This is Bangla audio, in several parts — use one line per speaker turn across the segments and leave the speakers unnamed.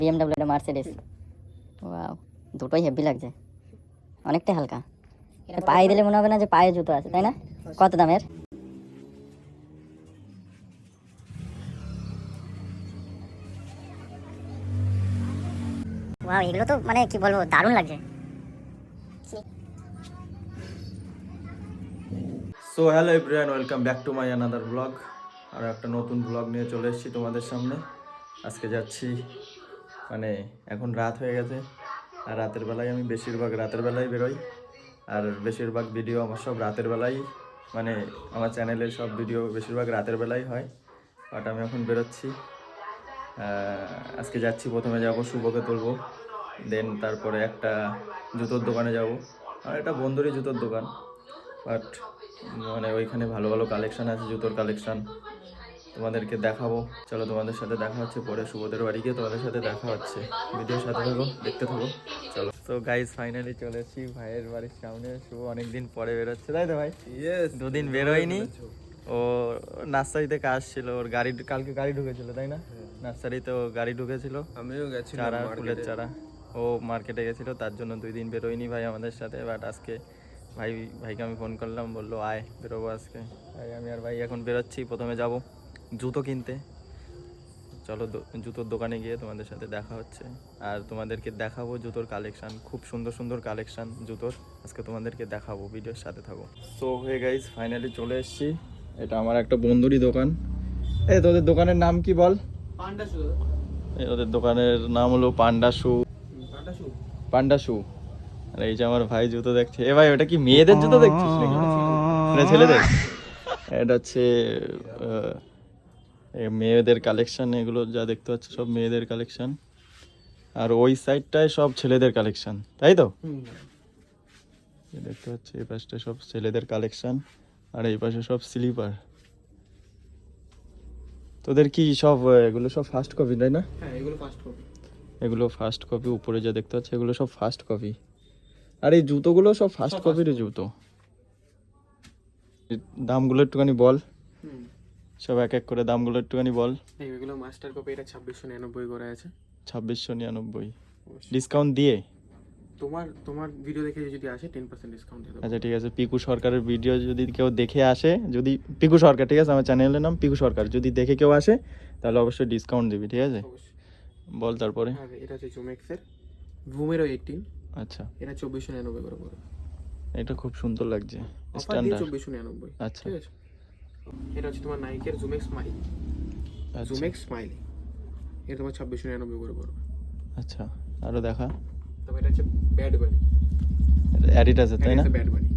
BMW এটা মার্সিডিজ। ওয়াও, দুটোই হেভি লাগছে, অনেকটা হালকা। এটা পায়ে দিলে মনে হবে না যে পায়ে জুতো আছে, তাই না? কত দামের? ওয়াও, এগুলো তো মানে কি বলবো, দারুণ লাগছে।
So hello everyone, welcome back to my another blog. আর একটা নতুন ব্লগ নিয়ে চলে এসেছি তোমাদের সামনে। আজকে যাচ্ছি, মানে এখন রাত হয়ে গেছে, আর রাতের বেলায় আমি বেশিরভাগ রাতের বেলায় বেরোই। আর বেশিরভাগ ভিডিও আমার সব রাতের বেলায়, মানে আমার চ্যানেলের সব ভিডিও বেশিরভাগ রাতের বেলায় হয়। বাট আমি এখন বেরোচ্ছি। আজকে যাচ্ছি, প্রথমে যাব শুভকে তুলবো, দেন তারপরে একটা জুতোর দোকানে যাব। আর একটা বন্ধুরই জুতোর দোকান, বাট মানে ওইখানে ভালো ভালো কালেকশান আছে, জুতোর কালেকশান তোমাদেরকে দেখাবো। চলো তোমাদের সাথে দেখা হচ্ছে পরে, শুভদের বাড়ি গিয়ে তোমাদের সাথে দেখা হচ্ছে। ভিডিওর সাথে থাকো, দেখতে থাকো, চলো। তো গাইজ ফাইনালি চলে এসেছি ভাইয়ের বাড়ির সামনে। শুভ অনেকদিন পরে বেরোচ্ছে, তাই তো ভাই? দুদিন বেরোয়নি, ও নার্সারিতে কাজ ছিল, ওর গাড়ি কালকে গাড়ি ঢুকেছিল, তাই না? নার্সারিতে ও গাড়ি ঢুকেছিল,
আমিও গেছি
চারা, ফুলের চারা। ও মার্কেটে গেছিলো, তার জন্য 2 দিন বেরোয়নি ভাই আমাদের সাথে। বাট আজকে ভাইকে আমি ফোন করলাম, বললো আয় বেরোবো আজকে। তাই আমি আর ভাই এখন বেরোচ্ছি। প্রথমে যাব জুতো কিনতে। চলো জুতোর দোকানে গিয়ে তোমাদের সাথে দেখা হচ্ছে, আর তোমাদেরকে দেখাবো জুতোর কালেকশান। খুব সুন্দর সুন্দর কালেকশান জুতোর আজকে তোমাদেরকে দেখাবো, ভিডিওর সাথে থাকো। সো হে গাইস, ফাইনালি চলে এসেছি। এটা আমার একটা বন্ধুরই দোকান। এই তোদের দোকানের নাম কি বল?
পান্ডা শু।
ওদের দোকানের নাম হলো পান্ডা শু। পান্ডা শু। আর এই যে আমার ভাই জুতো দেখছে। এ ভাই, ওটা কি মেয়েদের জুতো দেখছিস নাকি না ছেলেদের? এটা হচ্ছে মেয়েদের কালেকশন। এগুলো যা দেখতে পাচ্ছ সব মেয়েদের কালেকশন, আর ওই সাইডটায় সব ছেলেদের কালেকশন, তাই তো? দেখতে পাচ্ছি এই পাশটা সব ছেলেদের কালেকশন, আর এই পাশে সব স্লিপার। তোদের কি সব এগুলো সব ফার্স্ট কপি, তাই না?
হ্যাঁ, এগুলো ফার্স্ট কপি।
এগুলো ফার্স্ট কপি, উপরে যা দেখতে পাচ্ছি এগুলো সব ফার্স্ট কপি। আর এই জুতোগুলো সব ফার্স্ট কপির জুতো। দামগুলো একটুখানি বল, সব এক এক করে দামগুলো একটুখানি বল।
এগুলো মাস্টার কপি, এটা 2699 করে আছে।
2699 ডিসকাউন্ট দিয়ে?
তোমার ভিডিও দেখে যদি আসে 10% ডিসকাউন্ট দিয়ে দেবো।
আচ্ছা ঠিক আছে, পিকু সরকারের ভিডিও যদি কেউ দেখে আসে, যদি পিকু সরকার, ঠিক আছে, আমার চ্যানেলের নাম পিকু সরকার, যদি দেখে কেউ আসে তাহলে অবশ্যই ডিসকাউন্ট দিবি, ঠিক আছে?
অবশ্যই।
বল তারপরে।
আর এটা হচ্ছে জুমেক্সের ভুমেরও 18।
আচ্ছা,
এটা 2499 করে পড়বে।
এটা খুব সুন্দর লাগছে,
অফার দিয়ে
স্ট্যান্ডার্ড।
2499।
আচ্ছা
ঠিক আছে। এটা হচ্ছে তোমার নাইকের জুমেক্স স্মাইল।
আচ্ছা
জুমেক্স স্মাইল, এটা তোমার 2699 করে পড়বে।
আচ্ছা, আরো দেখা।
তবে এটা হচ্ছে ব্যাড বানি।
অ্যাডিডাসের, তাই না?
ব্যাড বানি।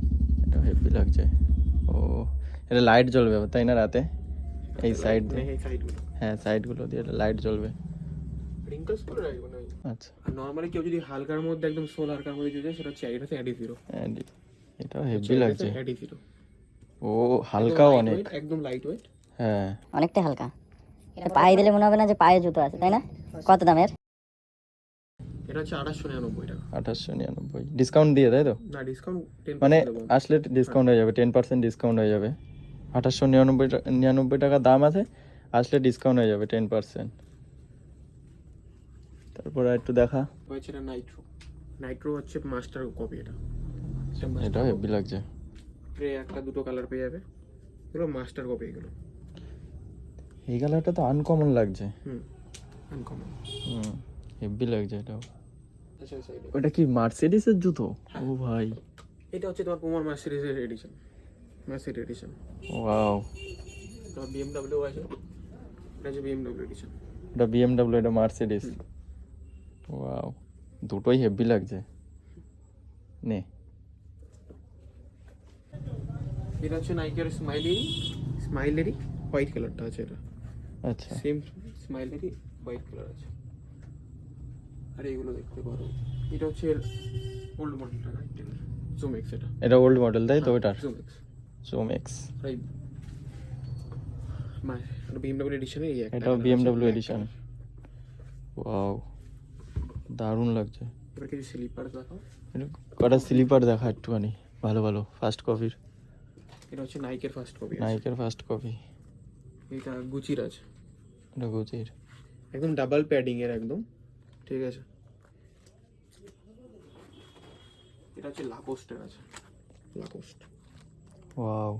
এটা হেভি লাগছে। ও, এটা লাইট জ্বলবে তাই না রাতে? এই সাইড দিয়ে,
এই সাইডগুলো,
হ্যাঁ সাইডগুলো দিয়ে লাইট জ্বলবে।
রিঙ্কলস করে রাখবো না।
আচ্ছা,
আর নরমালি কেউ যদি হালকার মধ্যে, একদম সোল হালকার মধ্যে যদি, সেটা হচ্ছে এটা অ্যাডি জিরো।
এটাও হেভি লাগছে।
Adizero.
ও হালকাও অনেক,
একদম লাইট ওয়েট।
হ্যাঁ
অনেকটা হালকা। এটা পায়ে দিলে মনে হবে না যে পায়ে জুতো আছে, তাই না? কত দামের?
এটা হচ্ছে 2899 টাকা।
2899 ডিসকাউন্ট দিয়ে, তাই তো?
না, ডিসকাউন্ট 10%
মানে
দেবো।
আসলে ডিসকাউন্ট হয়ে যাবে, 10% ডিসকাউন্ট হয়ে যাবে। 2899 টাকা দাম আছে, আসলে ডিসকাউন্ট হয়ে যাবে 10%। তারপর একটু দেখা।
হচ্ছে এটা নাইট্রো। নাইট্রো হচ্ছে মাস্টার কপি। এটা
এটাও হেভি লাগছে।
ট্রে একটা দুটো কালার পেয়ে যাবে, এগুলো মাস্টার কপি। এগুলো
এই কালারটা তো আনকমন লাগছে।
আনকমন।
হেভি লাগছে এটাও।
আচ্ছা আচ্ছা,
ওটা কি মার্সিডিজের জুতো? ও ভাই,
এটা হচ্ছে তোমার পুমার মার্সিডিজের এডিশন। Mercedes edition.
ওয়াও,
তোমার BMW আছে, এটা হচ্ছে BMW এডিশন।
এটা BMW, এটা মার্সিডিজ। ওয়াও, দুটোই হেভি লাগছে। নে,
এটা হচ্ছে নাইকের স্মাইলেরই হোয়াইট কালারটা আছে। এটা
আচ্ছা
সেম স্মাইলেরই হোয়াইট কালার আছে। আর এইগুলো দেখতে পারো, এটা হচ্ছে ওল্ড মডেলটা, নাইকের জুমেক্স।
এটা ওল্ড মডেল, তাই তো? ওইটার
জুমেক্স।
জোমেক্স,
এই BMW এডিশনের এই একটা।
এটাও BMW এডিশন। ওয়াও, দারুণ লাগছে।
এবার কিছু স্লিপার দেখাও।
এটা কটা স্লিপার দেখা একটুখানি, ভালো ভালো ফার্স্ট কপির।
এটা হচ্ছে নাইকের ফার্স্ট কপি।
নাইকের ফার্স্ট কপি।
এটা গুচির আছে,
এটা গুচির।
একদম ডাবল প্যাডিং এর, একদম ঠিক আছে, এটা হচ্ছে লাকোস্টের আছে, লাকোস্ট।
ওয়াও,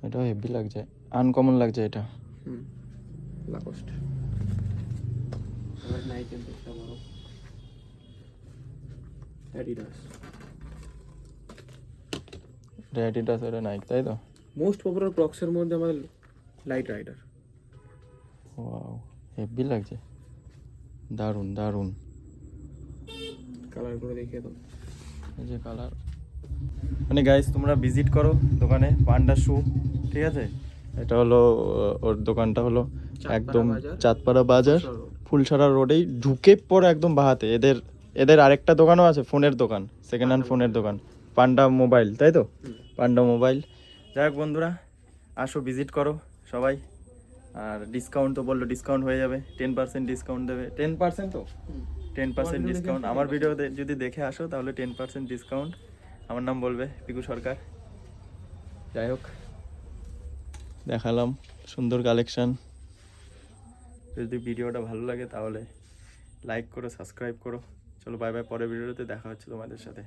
এটা হেভি লাগছে, আনকমন লাগছে এটা।
লাকোস্ট। এবার নাইকের দেখতে পারো, অ্যাডিডাস।
অ্যাডিডাস, এটা নাইক, তাই তো?
মোস্ট পপুলার ক্রক্সের মধ্যে আমাদের লাইট রাইডার।
ওয়াও, হেভি লাগছে, দারুণ দারুণ।
কালার করে দেখিয়ে দাও।
এই যে কালার, মানে গাইস তোমরা ভিজিট করো দোকানে, পান্ডা শু, ঠিক আছে? এটা হলো ওর দোকানটা হলো একদম চাঁদপাড়া বাজার, ফুলছড়া রোডেই ঢুকে পড়ে একদম বাহাতে। এদের আরেকটা দোকানও আছে, ফোনের দোকান, সেকেন্ড হ্যান্ড ফোনের দোকান, পান্ডা মোবাইল, তাই তো? পান্ডা মোবাইল। যাই হোক বন্ধুরা, আসো ভিজিট করো সবাই। আর ডিসকাউন্ট তো বললো, ডিসকাউন্ট হয়ে যাবে, 10% ডিসকাউন্ট দেবে। 10% তো 10% ডিসকাউন্ট। আমার ভিডিও যদি দেখে আসো তাহলে 10% ডিসকাউন্ট। আমার নাম বলবে পিকু সরকার। যাই হোক, দেখালাম সুন্দর কালেকশন। যদি ভিডিওটা ভালো লাগে তাহলে লাইক করো, সাবস্ক্রাইব করো। চলো বাই বাই, পরের ভিডিওতে দেখা হচ্ছে তোমাদের সাথে।